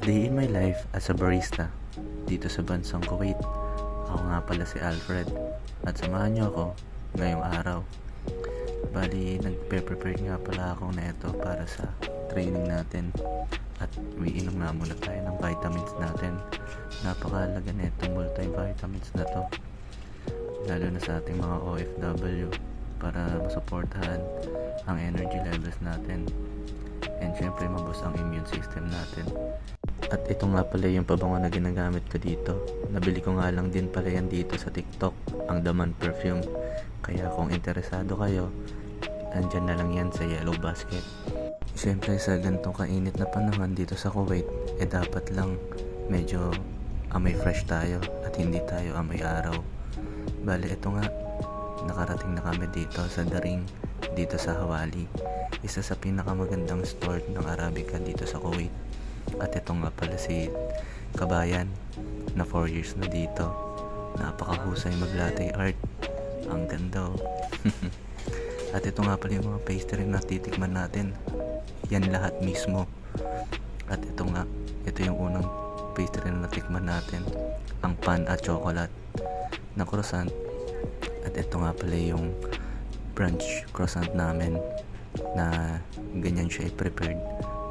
Day in my life as a barista dito sa bansang Kuwait. Ako nga pala si Alfred at samahan niyo ako ngayong araw. Bali, nagpe-prepare nga pala ako na ito para sa training natin at umiinom nga muna tayo ng vitamins natin. Napakahalaga na itong multivitamins na to, lalo na sa ating mga OFW, para masuportahan ang energy levels natin and syempre maboost ang immune system natin. At ito nga pala yung pabango na ginagamit ko dito. Nabili ko nga lang din pala yan dito sa TikTok, ang Daman Perfume. Kaya kung interesado kayo, andyan na lang yan sa Yellow Basket. Siyempre sa ganitong kainit na panahon dito sa Kuwait, dapat lang medyo amoy fresh tayo at hindi tayo amoy araw. Bale, ito nga, nakarating na kami dito sa Daring, dito sa Hawali, isa sa pinakamagandang store ng Arabica dito sa Kuwait. At ito nga pala si Kabayan na 4 years na dito. Napakahusay mag-latte art, ang ganda oh. At ito nga pala yung mga pastry na titikman natin, yan lahat mismo. At ito nga, ito yung unang pastry na natikman natin, ang pan at chocolate na croissant. At ito nga pala yung brunch croissant namin na ganyan siya i-prepared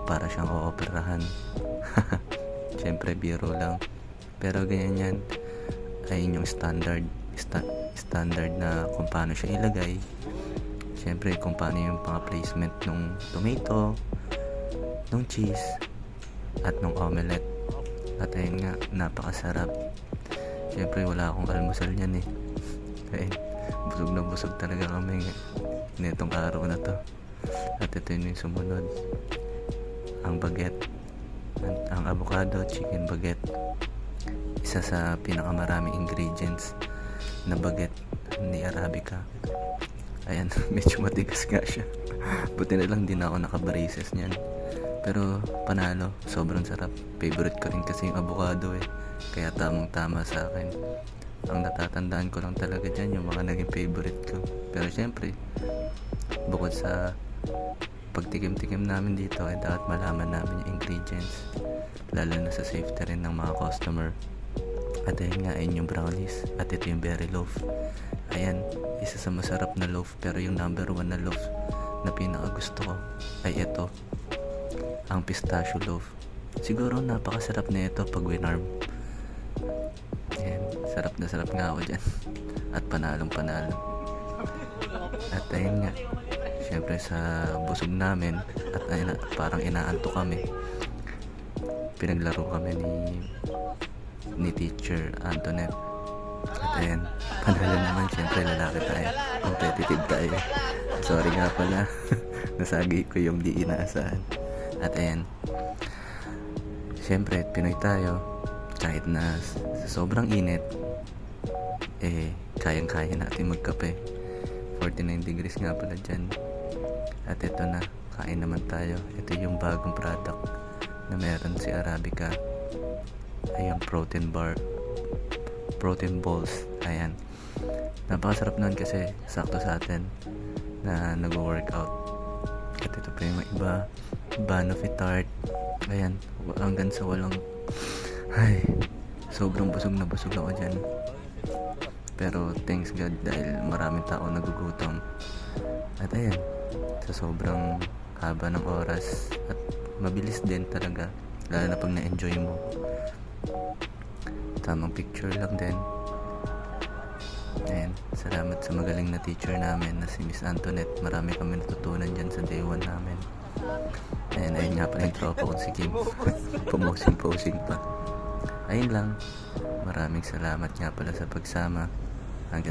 para siyang ooperahan. Siyempre biro lang, pero ganyan yan, ay yung standard standard na kung paano siya ilagay. Siyempre kung paano yung mga placement ng tomato, ng cheese at ng omelette. At ayun nga, napakasarap. Siyempre wala akong almusal yan eh. Kaya busog na busog talaga kami nitong araw na to. At ito yung sumunod, ang baguette, ang avocado chicken baguette, isa sa pinakamaraming ingredients na baguette ni Arabica. Ayan, medyo matigas nga siya. Buti na lang din ako naka-braces niyan, pero panalo, sobrang sarap. Favorite ko rin kasi yung avocado eh, kaya tamang tama sa akin. Ang natatandaan ko lang talaga dyan yung mga naging favorite ko. Pero syempre, bukod sa pagtikim-tikim namin dito, ay dapat malaman namin yung ingredients, lalo na sa safety rin ng mga customer. At ayun nga, ayun yung brownies, at ito yung berry loaf. Ayan, isa sa masarap na loaf, pero yung number 1 na loaf na pinakagusto ko ay ito, ang pistachio loaf. Siguro napakasarap na ito pag winarm. Ayan, sarap na sarap nga ako dyan. At panalong panalo. At ayun nga, syempre sa busog namin at parang inaanto kami, pinaglaro kami ni Teacher Antoinette. At ayan, panalo naman, syempre lalaki tayo, competitive tayo. Sorry nga pala, nasagi ko yung di inaasahan. At ayan, syempre Pinoy tayo, kahit na sa sobrang init, kayang-kaya natin magkape. 49 degrees nga pala dyan. At ito na, kain naman tayo. Ito yung bagong product na meron si Arabica, ay yung protein bar, protein balls. Ayan, napakasarap nun kasi sakto sa atin na nag-workout. At ito pa yung iba, Banofit tart. Ayan, hanggang sa walang, ay, sobrang busog na busog ako dyan. Pero thanks God dahil maraming tao nagugutom. At ayan, sa sobrang haba ng oras at mabilis din talaga, lalo na pag na-enjoy mo, tamang picture lang din. Ayan, salamat sa magaling na teacher namin na si Miss Antoinette. Marami kami natutunan dyan sa day 1 namin. Ayan, ayun nga pala yung tropa ko si Kim. Pumusing-posing pa. Ayun lang, maraming salamat nga pala sa pagsama. Hanggang